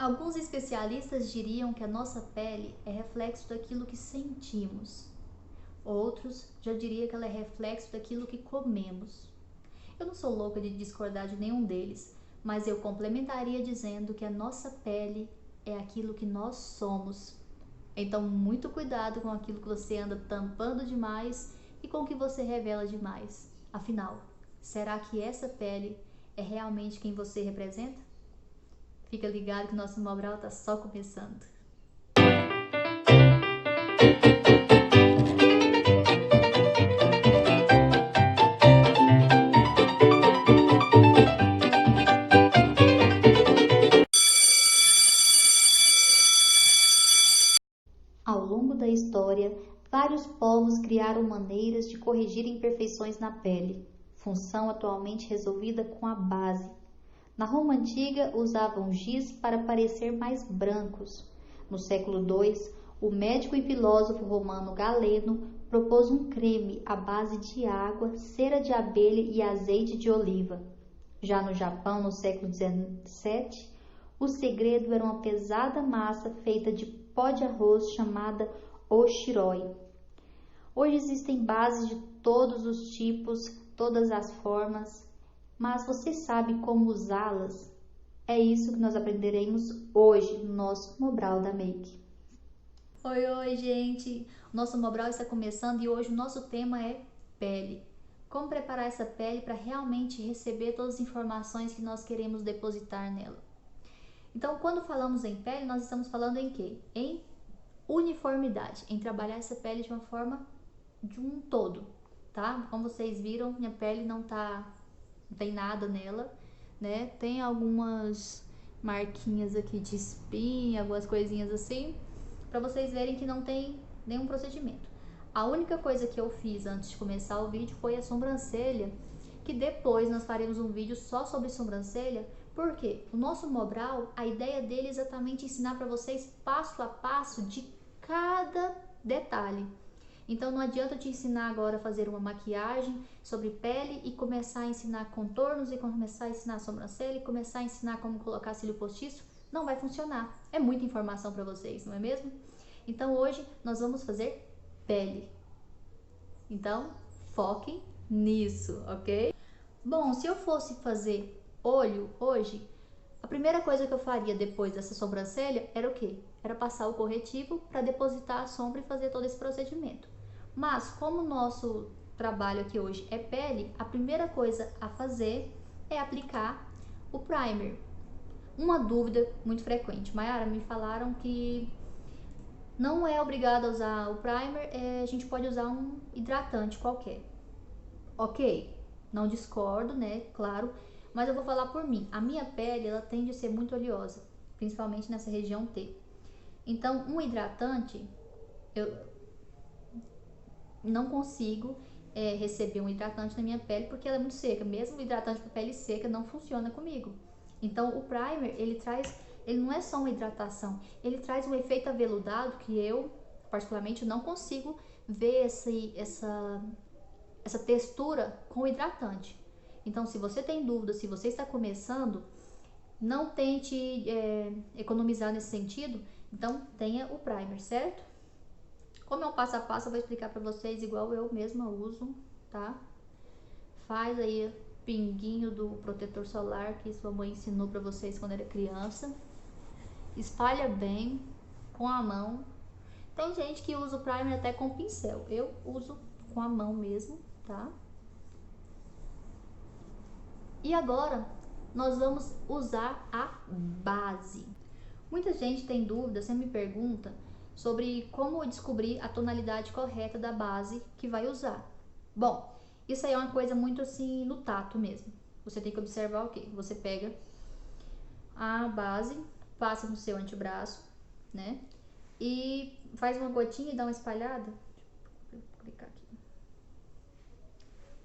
Alguns especialistas diriam que a nossa pele é reflexo daquilo que sentimos. Outros já diriam que ela é reflexo daquilo que comemos. Eu não sou louca de discordar de nenhum deles, mas eu complementaria dizendo que a nossa pele é aquilo que nós somos. Então, muito cuidado com aquilo que você anda tampando demais e com o que você revela demais. Afinal, será que essa pele é realmente quem você representa? Fica ligado que o nosso Mobral está só começando. Ao longo da história, vários povos criaram maneiras de corrigir imperfeições na pele, função atualmente resolvida com a base. Na Roma Antiga, usavam giz para parecer mais brancos. No século II, o médico e filósofo romano Galeno propôs um creme à base de água, cera de abelha e azeite de oliva. Já no Japão, no século XVII, o segredo era uma pesada massa feita de pó de arroz chamada oshiroi. Hoje existem bases de todos os tipos, todas as formas, mas você sabe como usá-las? É isso que nós aprenderemos hoje no nosso Mobral da Make. Oi, gente! O nosso Mobral está começando e hoje o nosso tema é pele. Como preparar essa pele para realmente receber todas as informações que nós queremos depositar nela. Então, quando falamos em pele, nós estamos falando em quê? Em uniformidade, em trabalhar essa pele de uma forma de um todo, tá? Como vocês viram, minha pele não tem nada nela, né? Tem algumas marquinhas aqui de espinha, algumas coisinhas assim, para vocês verem que não tem nenhum procedimento. A única coisa que eu fiz antes de começar o vídeo foi a sobrancelha, que depois nós faremos um vídeo só sobre sobrancelha, porque o nosso Mobral, a ideia dele é exatamente ensinar para vocês passo a passo de cada detalhe. Então não adianta eu te ensinar agora a fazer uma maquiagem sobre pele e começar a ensinar contornos e começar a ensinar sobrancelha e começar a ensinar como colocar cílio postiço. Não vai funcionar. É muita informação para vocês, não é mesmo? Então hoje nós vamos fazer pele. Então foquem nisso, ok? Bom, se eu fosse fazer olho hoje, a primeira coisa que eu faria depois dessa sobrancelha era o quê? Era passar o corretivo para depositar a sombra e fazer todo esse procedimento. Mas como o nosso trabalho aqui hoje é pele, a primeira coisa a fazer é aplicar o primer. Uma dúvida muito frequente. Mayara, me falaram que não é obrigado a usar o primer, a gente pode usar um hidratante qualquer. Ok, não discordo, né? Claro, mas eu vou falar por mim. A minha pele, ela tende a ser muito oleosa, principalmente nessa região T. Então, um hidratante, eu não consigo receber um hidratante na minha pele porque ela é muito seca. Mesmo o hidratante para pele seca não funciona comigo. Então, o primer, ele não é só uma hidratação, ele traz um efeito aveludado que eu, particularmente, não consigo ver essa textura com o hidratante. Então, se você tem dúvida, se você está começando, não tente economizar nesse sentido, então tenha o primer, certo? Como é um passo a passo, eu vou explicar para vocês igual eu mesma uso, tá? Faz aí pinguinho do protetor solar que sua mãe ensinou para vocês quando era criança. Espalha bem com a mão. Tem gente que usa o primer até com pincel. Eu uso com a mão mesmo, tá? E agora nós vamos usar a base. Muita gente tem dúvida, você me pergunta sobre como descobrir a tonalidade correta da base que vai usar. Bom, isso aí é uma coisa muito assim no tato mesmo. Você tem que observar o quê? Você pega a base, passa no seu antebraço, né? E faz uma gotinha e dá uma espalhada. Deixa eu clicar aqui.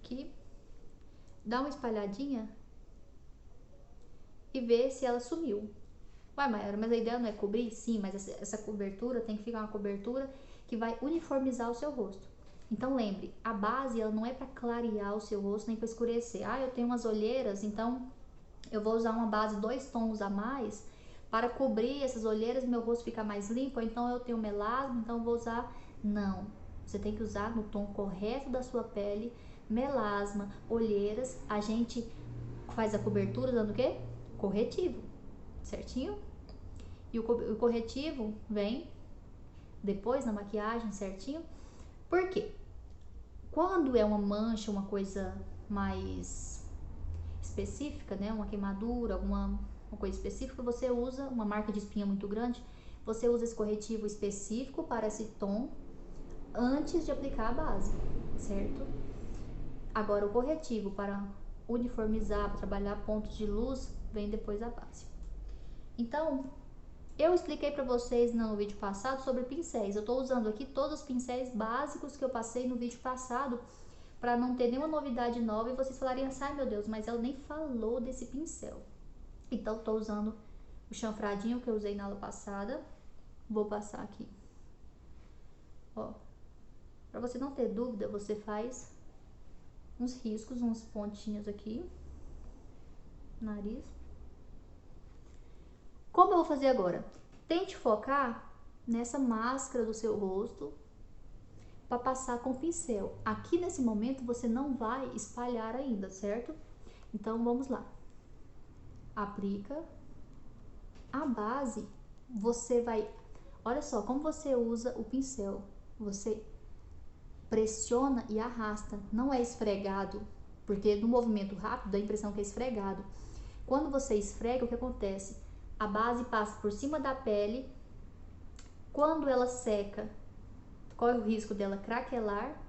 Aqui. Dá uma espalhadinha e vê se ela sumiu. Ué, Mayara, mas a ideia não é cobrir? Sim, mas essa cobertura tem que ficar uma cobertura que vai uniformizar o seu rosto. Então lembre, a base ela não é para clarear o seu rosto nem para escurecer. Ah, eu tenho umas olheiras, então eu vou usar uma base 2 tons a mais para cobrir essas olheiras, meu rosto fica mais limpo, então eu tenho melasma, então eu vou usar. Não, você tem que usar no tom correto da sua pele. Melasma, olheiras, a gente faz a cobertura usando o quê? Corretivo, certinho? E o corretivo vem depois na maquiagem, certinho? Por quê? Quando é uma mancha, uma coisa mais específica, né? Uma queimadura, alguma uma coisa específica, você usa uma marca de espinha muito grande, você usa esse corretivo específico para esse tom antes de aplicar a base, certo? Agora o corretivo para uniformizar, para trabalhar pontos de luz, vem depois da base. Então, eu expliquei para vocês no vídeo passado sobre pincéis. Eu estou usando aqui todos os pincéis básicos que eu passei no vídeo passado, para não ter nenhuma novidade nova e vocês falarem assim, ai meu Deus, mas ela nem falou desse pincel. Então, estou usando o chanfradinho que eu usei na aula passada. Vou passar aqui. Ó, para você não ter dúvida, você faz uns riscos, uns pontinhos aqui, nariz. Como eu vou fazer agora? Tente focar nessa máscara do seu rosto para passar com o pincel. Aqui nesse momento você não vai espalhar ainda, certo? Então vamos lá. Aplica a base, você vai, olha só como você usa o pincel. Você pressiona e arrasta, não é esfregado, porque no movimento rápido dá a impressão que é esfregado. Quando você esfrega, o que acontece? A base passa por cima da pele, quando ela seca, corre o risco dela craquelar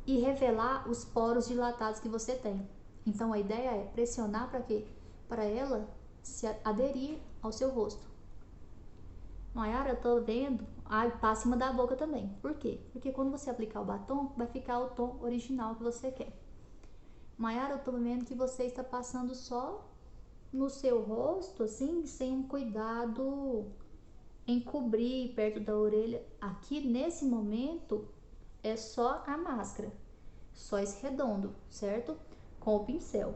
e revelar os poros dilatados que você tem. Então a ideia é pressionar para quê? Para ela se aderir ao seu rosto. Mayara, eu tô vendo, passa em cima da boca também. Por quê? Porque quando você aplicar o batom, vai ficar o tom original que você quer. Mayara, eu tô vendo que você está passando só no seu rosto, assim, sem um cuidado em cobrir perto da orelha. Aqui, nesse momento, é só a máscara, só esse redondo, certo? Com o pincel.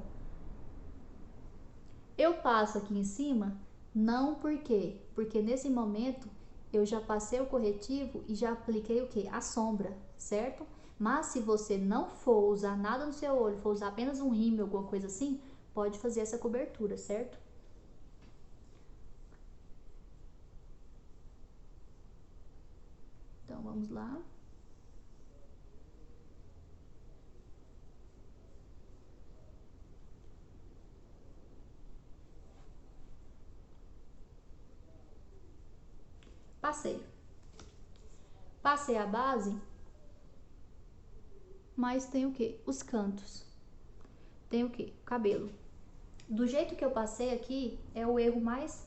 Eu passo aqui em cima, não por quê? Porque nesse momento eu já passei o corretivo e já apliquei o quê? A sombra, certo? Mas se você não for usar nada no seu olho, for usar apenas um rímel, alguma coisa assim, pode fazer essa cobertura, certo? Então vamos lá. Passei a base, mas tem o que? Os cantos. Tem o que? O cabelo. Do jeito que eu passei aqui, é o erro mais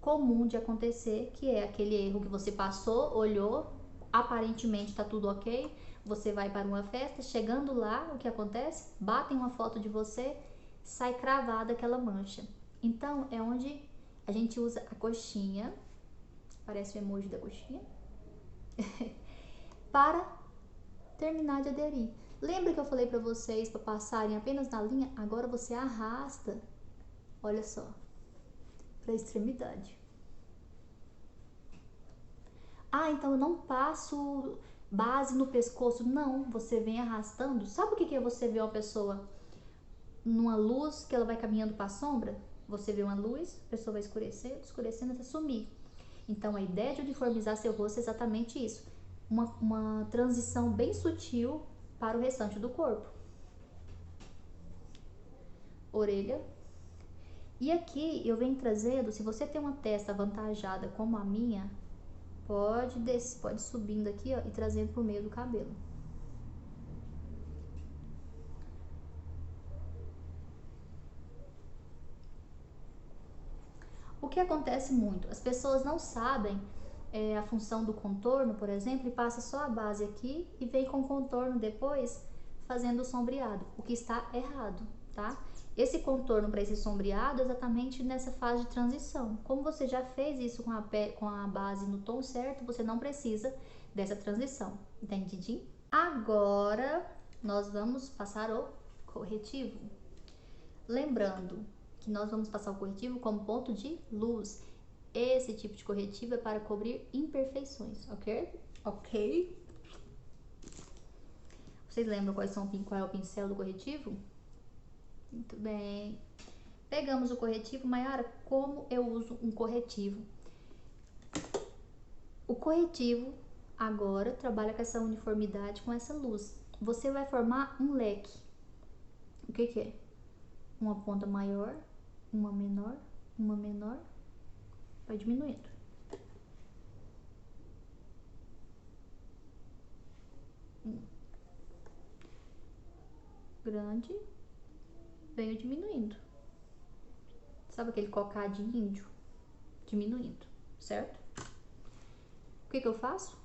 comum de acontecer, que é aquele erro que você passou, olhou, aparentemente tá tudo ok, você vai para uma festa, chegando lá, o que acontece? Batem uma foto de você, sai cravada aquela mancha. Então, é onde a gente usa a coxinha, parece o emoji da coxinha, para terminar de aderir. Lembra que eu falei para vocês para passarem apenas na linha? Agora você arrasta, olha só, para a extremidade. Então eu não passo base no pescoço. Não, você vem arrastando. Sabe o que é você ver uma pessoa numa luz que ela vai caminhando para a sombra? Você vê uma luz, a pessoa vai escurecer, escurecendo até sumir. Então a ideia de uniformizar seu rosto é exatamente isso. Uma transição bem sutil para o restante do corpo. Orelha. E aqui eu venho trazendo, se você tem uma testa avantajada como a minha, pode subindo aqui, ó, e trazendo pro meio do cabelo. O que acontece muito? As pessoas não sabem a função do contorno, por exemplo, e passa só a base aqui e vem com o contorno depois fazendo o sombreado, o que está errado, tá? Esse contorno para esse sombreado é exatamente nessa fase de transição. Como você já fez isso com a base no tom certo, você não precisa dessa transição, entendi? Agora, nós vamos passar o corretivo. Lembrando que nós vamos passar o corretivo como ponto de luz. Esse tipo de corretivo é para cobrir imperfeições, ok? Ok? Vocês lembram qual é o pincel do corretivo? Muito bem. Pegamos o corretivo. Mayara, como eu uso um corretivo? O corretivo agora trabalha com essa uniformidade, com essa luz. Você vai formar um leque. O que é? Uma ponta maior, uma menor, vai diminuindo. Grande, venho diminuindo. Sabe aquele cocá de índio? Diminuindo, certo? O que eu faço?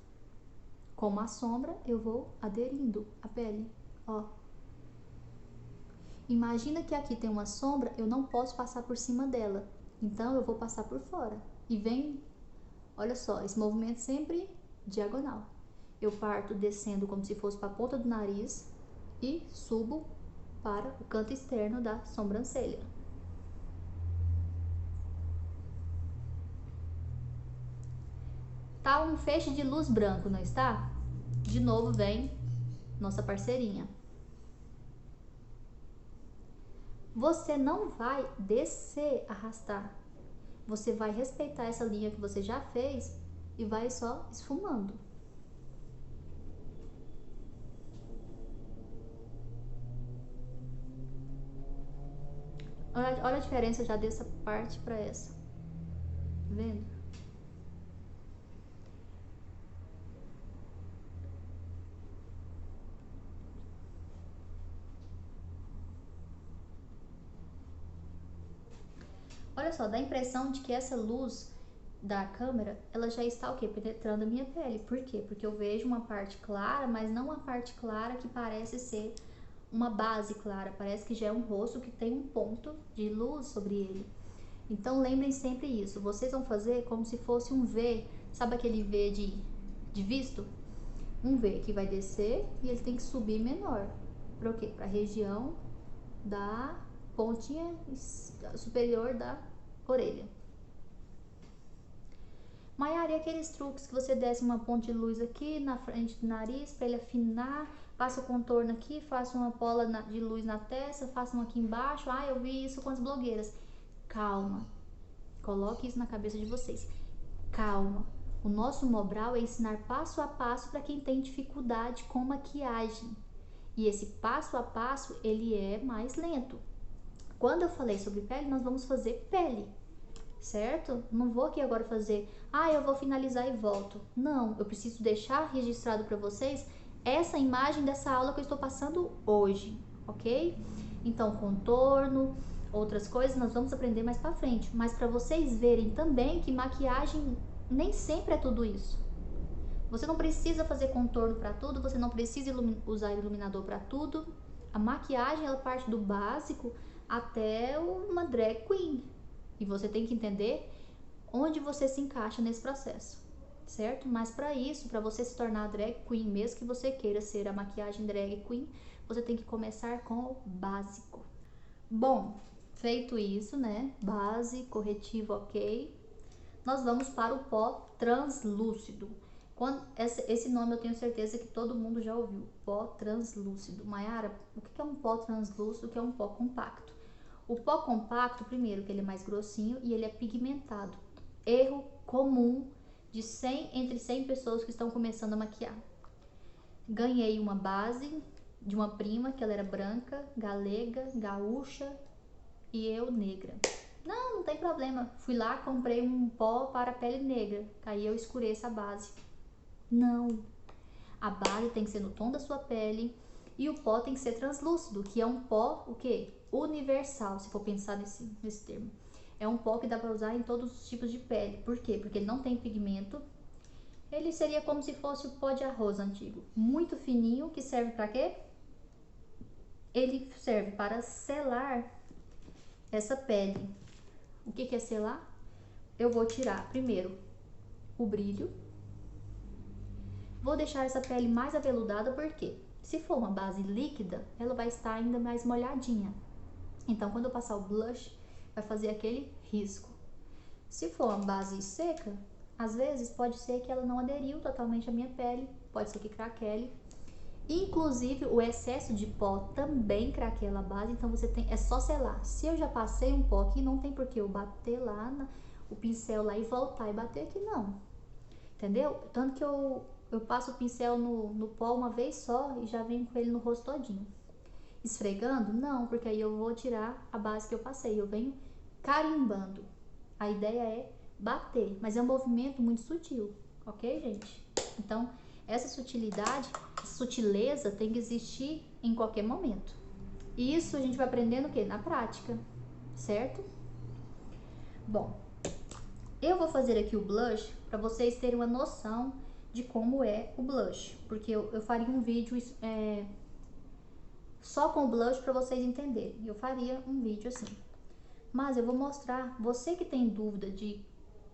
Com uma sombra, eu vou aderindo a pele, ó. Imagina que aqui tem uma sombra, eu não posso passar por cima dela. Então, eu vou passar por fora. E vem, olha só, esse movimento sempre diagonal. Eu parto descendo como se fosse para a ponta do nariz e subo para o canto externo da sobrancelha. Tá um feixe de luz branco, não está? De novo vem nossa parceirinha. Você não vai descer, arrastar. Você vai respeitar essa linha que você já fez e vai só esfumando. Olha a diferença já dessa parte para essa. Tá vendo? Olha só, dá a impressão de que essa luz da câmera, ela já está o quê? Penetrando a minha pele. Por quê? Porque eu vejo uma parte clara, mas não uma parte clara que parece ser uma base clara. Parece que já é um rosto que tem um ponto de luz sobre ele. Então, lembrem sempre isso. Vocês vão fazer como se fosse um V. Sabe aquele V de visto? Um V que vai descer e ele tem que subir menor. Para o quê? Para a região da pontinha superior da orelha. Mayara, e aqueles truques que você desce uma ponte de luz aqui na frente do nariz para ele afinar, passa o contorno aqui, faça uma bola de luz na testa, faça um aqui embaixo. Ah, eu vi isso com as blogueiras. Calma, coloque isso na cabeça de vocês. Calma, o nosso Mobral é ensinar passo a passo para quem tem dificuldade com maquiagem. E esse passo a passo, ele é mais lento. Quando eu falei sobre pele, nós vamos fazer pele, certo? Não vou aqui agora fazer, eu vou finalizar e volto. Não, eu preciso deixar registrado para vocês essa imagem dessa aula que eu estou passando hoje, ok? Então, contorno, outras coisas nós vamos aprender mais para frente, mas para vocês verem também que maquiagem nem sempre é tudo isso. Você não precisa fazer contorno para tudo, você não precisa usar iluminador para tudo. A maquiagem, ela parte do básico até uma drag queen. E você tem que entender onde você se encaixa nesse processo, certo? Mas para isso, para você se tornar drag queen, mesmo que você queira ser a maquiagem drag queen, você tem que começar com o básico. Bom, feito isso, né? Base, corretivo, ok. Nós vamos para o pó translúcido. Esse nome eu tenho certeza que todo mundo já ouviu. Pó translúcido. Mayara, o que é um pó translúcido? O que é um pó compacto? O pó compacto, primeiro, que ele é mais grossinho e ele é pigmentado. Erro comum de entre 100 pessoas que estão começando a maquiar. Ganhei uma base de uma prima, que ela era branca, galega, gaúcha e eu negra. Não tem problema. Fui lá, comprei um pó para pele negra. Aí eu escureço a base. Não. A base tem que ser no tom da sua pele e o pó tem que ser translúcido, que é um pó, o quê? Universal, se for pensar nesse termo. É um pó que dá para usar em todos os tipos de pele. Por quê? Porque ele não tem pigmento. Ele seria como se fosse o pó de arroz antigo. Muito fininho, que serve para quê? Ele serve para selar essa pele. O que é selar? Eu vou tirar primeiro o brilho. Vou deixar essa pele mais aveludada, porque se for uma base líquida, ela vai estar ainda mais molhadinha. Então, quando eu passar o blush, vai fazer aquele risco. Se for uma base seca, às vezes pode ser que ela não aderiu totalmente à minha pele, pode ser que craquele. Inclusive, o excesso de pó também craquela a base, então você tem, é só selar. Se eu já passei um pó aqui, não tem por que eu bater lá, o pincel lá e voltar e bater aqui, não. Entendeu? Tanto que eu passo o pincel no pó uma vez só e já venho com ele no rosto todinho. Esfregando? Não, porque aí eu vou tirar a base que eu passei. Eu venho carimbando. A ideia é bater, mas é um movimento muito sutil, ok, gente? Então, essa sutileza tem que existir em qualquer momento. E isso a gente vai aprendendo o quê? Na prática, certo? Bom, eu vou fazer aqui o blush para vocês terem uma noção de como é o blush, porque eu faria um vídeo só com o blush para vocês entenderem. Eu faria um vídeo assim. Mas eu vou mostrar, você que tem dúvida de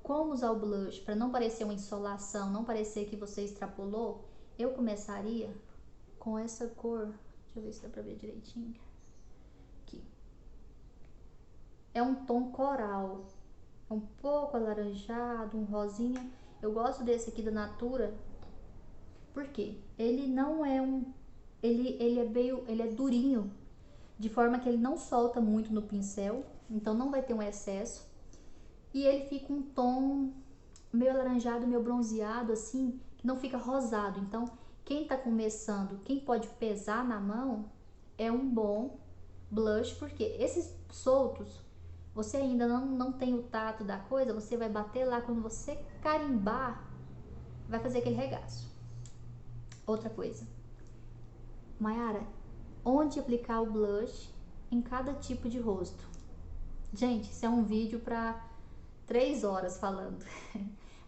como usar o blush para não parecer uma insolação, não parecer que você extrapolou, eu começaria com essa cor. Deixa eu ver se dá pra ver direitinho. Aqui. É um tom coral. É um pouco alaranjado, um rosinha. Eu gosto desse aqui da Natura. Por quê? Ele não é ele é durinho, de forma que ele não solta muito no pincel, então não vai ter um excesso. E ele fica um tom meio alaranjado, meio bronzeado, assim, que não fica rosado. Então, quem tá começando, quem pode pesar na mão, é um bom blush, porque esses soltos, você ainda não tem o tato da coisa, você vai bater lá, quando você carimbar, vai fazer aquele regaço. Outra coisa, Mayara, onde aplicar o blush em cada tipo de rosto? Gente, isso é um vídeo para 3 horas falando.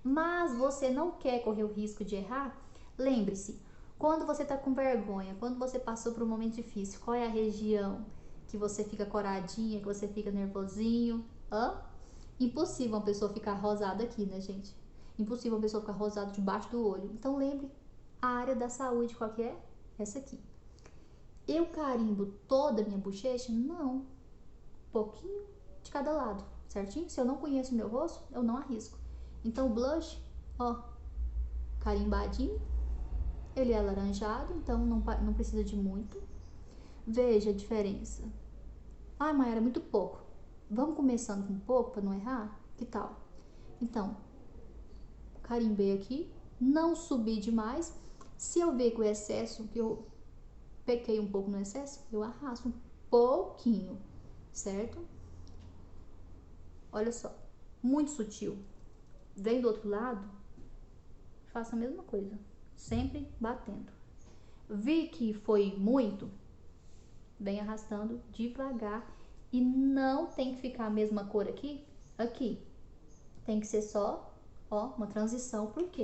Mas você não quer correr o risco de errar? Lembre-se, quando você tá com vergonha, quando você passou por um momento difícil, qual é a região que você fica coradinha, que você fica nervosinho? Impossível uma pessoa ficar rosada aqui, né, gente? Impossível uma pessoa ficar rosada debaixo do olho. Então lembre, a área da saúde qual que é? Essa aqui. Eu carimbo toda a minha bochecha? Não. Um pouquinho de cada lado, certinho? Se eu não conheço o meu rosto, eu não arrisco. Então o blush, ó, carimbadinho. Ele é alaranjado, então não precisa de muito. Veja a diferença. Ai, Mayara, é muito pouco. Vamos começando com pouco para não errar? Que tal? Então, carimbei aqui, não subi demais. Se eu ver que o excesso, que eu pequei um pouco no excesso, eu arrasto um pouquinho, certo? Olha só, muito sutil. Vem do outro lado, faça a mesma coisa, sempre batendo. Vi que foi muito, vem arrastando devagar e não tem que ficar a mesma cor aqui. Tem que ser só, ó, uma transição. Por quê?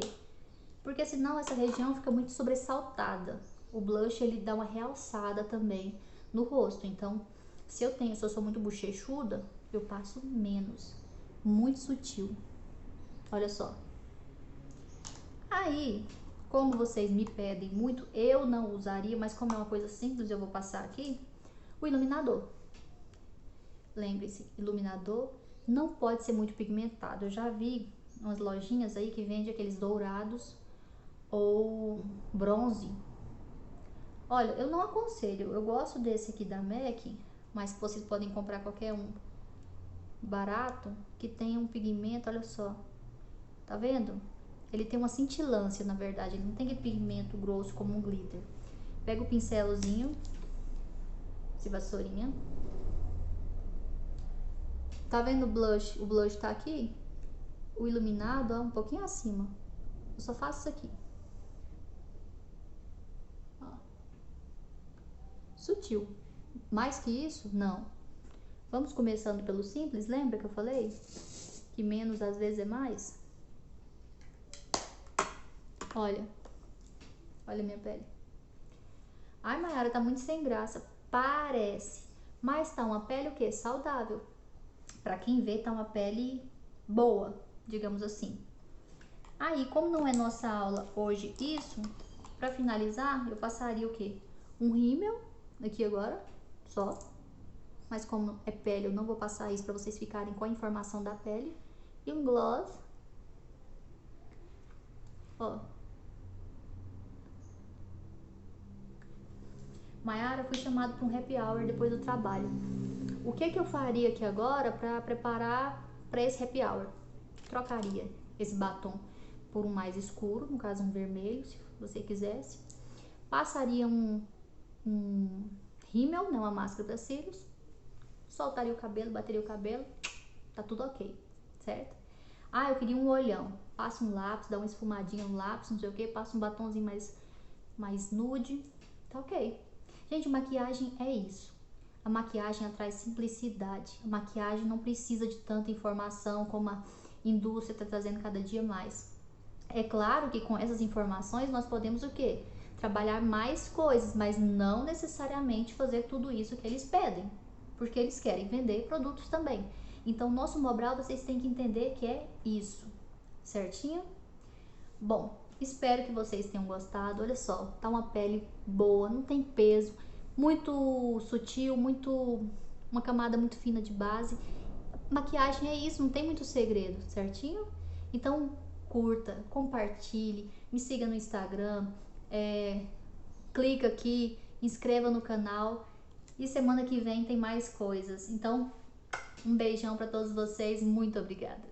Porque senão essa região fica muito sobressaltada. O blush, ele dá uma realçada também no rosto. Então, se eu sou muito bochechuda, eu passo menos. Muito sutil. Olha só. Aí, como vocês me pedem muito, eu não usaria, mas como é uma coisa simples, eu vou passar aqui, o iluminador. Lembre-se, iluminador não pode ser muito pigmentado. Eu já vi umas lojinhas aí que vendem aqueles dourados ou bronze. Olha, eu não aconselho. Eu gosto desse aqui da MAC, mas vocês podem comprar qualquer um barato que tenha um pigmento, olha só. Tá vendo? Ele tem uma cintilância, na verdade. Ele não tem aquele pigmento grosso como um glitter. Pega o pincelzinho, esse vassourinha. Tá vendo o blush? O blush tá aqui. O iluminado, ó, um pouquinho acima. Eu só faço isso aqui. Ó. Sutil. Mais que isso, não. Vamos começando pelo simples. Lembra que eu falei? Que menos às vezes é mais? Olha. Olha a minha pele. Ai, Mayara, tá muito sem graça. Parece. Mas tá uma pele o quê? Saudável. Pra quem vê, tá uma pele boa, digamos assim. Aí, como não é nossa aula hoje isso, pra finalizar, eu passaria o quê? Um rímel aqui agora, só. Mas como é pele, eu não vou passar isso pra vocês ficarem com a informação da pele. E um gloss. Ó. Mayara, fui chamado para um happy hour depois do trabalho. O que eu faria aqui agora para preparar para esse happy hour? Trocaria esse batom por um mais escuro, no caso um vermelho, se você quisesse. Passaria um rímel, né, uma máscara para cílios. Soltaria o cabelo, bateria o cabelo, tá tudo ok, certo? Ah, eu queria um olhão. Passa um lápis, dá uma esfumadinha no lápis, não sei o que, passa um batomzinho mais nude, tá ok. Gente, maquiagem é isso. A maquiagem traz simplicidade. A maquiagem não precisa de tanta informação como a indústria está trazendo cada dia mais. É claro que com essas informações nós podemos o quê? Trabalhar mais coisas, mas não necessariamente fazer tudo isso que eles pedem, porque eles querem vender produtos também. Então, nosso Mobral, vocês têm que entender que é isso, certinho? Bom, espero que vocês tenham gostado. Olha só, tá uma pele boa, não tem peso, muito sutil, uma camada muito fina de base. Maquiagem é isso, não tem muito segredo, certinho? Então, curta, compartilhe, me siga no Instagram, clica aqui, inscreva no canal e semana que vem tem mais coisas. Então, um beijão para todos vocês, muito obrigada!